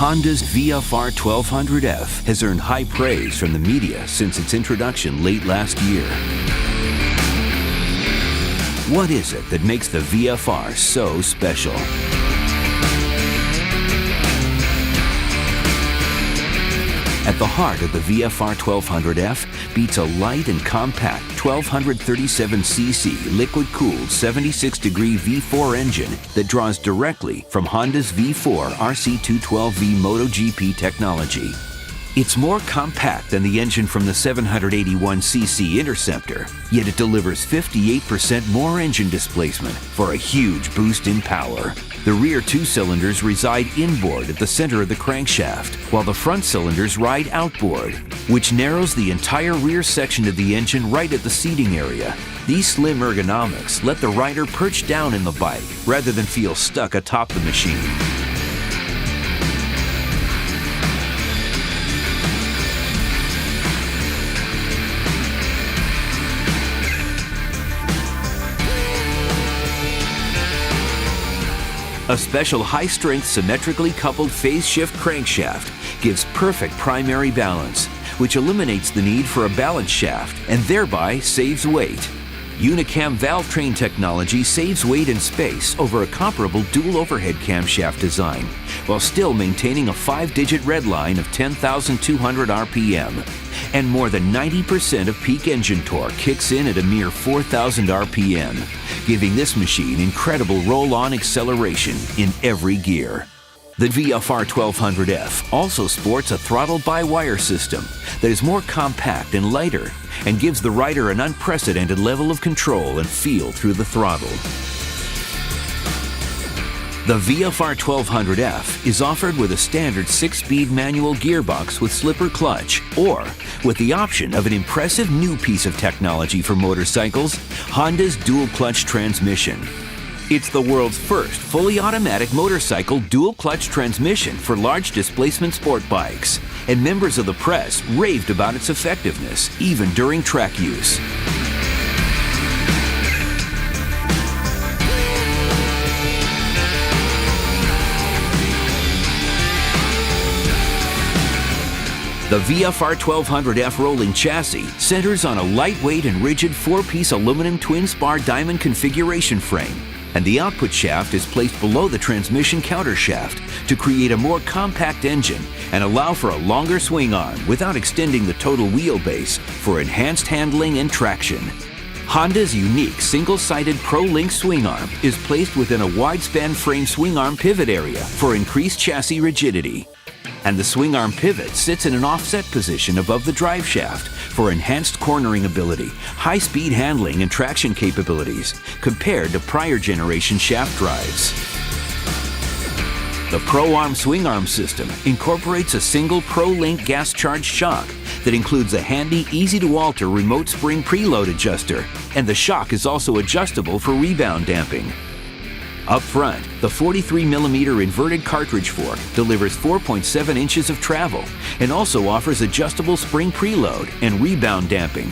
Honda's VFR1200F has earned high praise from the media since its introduction late last year. What is it that makes the VFR so special? At the heart of the VFR1200F beats a light and compact 1237cc liquid-cooled 76-degree V4 engine that draws directly from Honda's V4 RC212V MotoGP technology. It's more compact than the engine from the 781cc Interceptor, yet it delivers 58% more engine displacement for a huge boost in power. The rear two cylinders reside inboard at the center of the crankshaft, while the front cylinders ride outboard, which narrows the entire rear section of the engine right at the seating area. These slim ergonomics let the rider perch down in the bike rather than feel stuck atop the machine. A special high-strength, symmetrically coupled phase-shift crankshaft gives perfect primary balance, which eliminates the need for a balance shaft and thereby saves weight. Unicam valve train technology saves weight and space over a comparable dual overhead camshaft design, while still maintaining a 5-digit red line of 10,200 RPM. And more than 90% of peak engine torque kicks in at a mere 4,000 RPM, giving this machine incredible roll-on acceleration in every gear. The VFR1200F also sports a throttle-by-wire system that is more compact and lighter and gives the rider an unprecedented level of control and feel through the throttle. The VFR1200F is offered with a standard 6-speed manual gearbox with slipper clutch, or with the option of an impressive new piece of technology for motorcycles, Honda's dual-clutch transmission. It's the world's first fully automatic motorcycle dual-clutch transmission for large displacement sport bikes, and members of the press raved about its effectiveness, even during track use. The VFR1200F rolling chassis centers on a lightweight and rigid 4-piece aluminum twin-spar diamond configuration frame, and the output shaft is placed below the transmission countershaft to create a more compact engine and allow for a longer swing arm without extending the total wheelbase for enhanced handling and traction. Honda's unique single-sided ProLink swing arm is placed within a wide-span frame swing arm pivot area for increased chassis rigidity. And the swing arm pivot sits in an offset position above the drive shaft for enhanced cornering ability, high-speed handling, and traction capabilities compared to prior generation shaft drives. The ProArm swing arm system incorporates a single ProLink gas-charged shock that includes a handy, easy-to-alter remote spring preload adjuster, and the shock is also adjustable for rebound damping. Up front, the 43mm inverted cartridge fork delivers 4.7 inches of travel and also offers adjustable spring preload and rebound damping.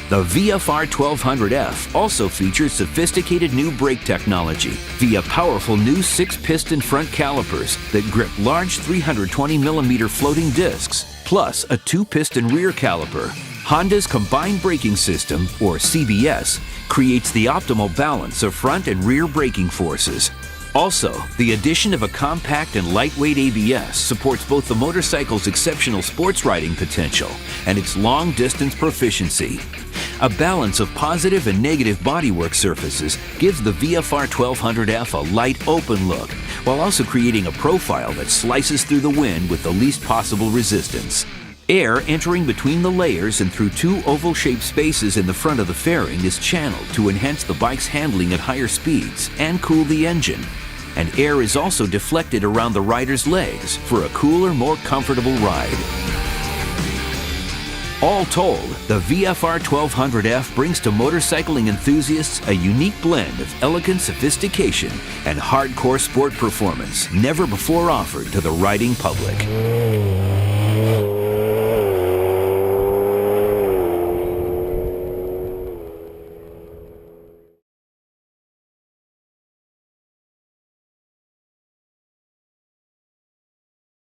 The VFR1200F also features sophisticated new brake technology via powerful new 6-piston front calipers that grip large 320mm floating discs, plus a 2-piston rear caliper. Honda's Combined Braking System, or CBS, creates the optimal balance of front and rear braking forces. Also, the addition of a compact and lightweight ABS supports both the motorcycle's exceptional sports riding potential and its long-distance proficiency. A balance of positive and negative bodywork surfaces gives the VFR1200F a light, open look, while also creating a profile that slices through the wind with the least possible resistance. Air entering between the layers and through two oval-shaped spaces in the front of the fairing is channeled to enhance the bike's handling at higher speeds and cool the engine. And air is also deflected around the rider's legs for a cooler, more comfortable ride. All told, the VFR1200F brings to motorcycling enthusiasts a unique blend of elegant sophistication and hardcore sport performance never before offered to the riding public.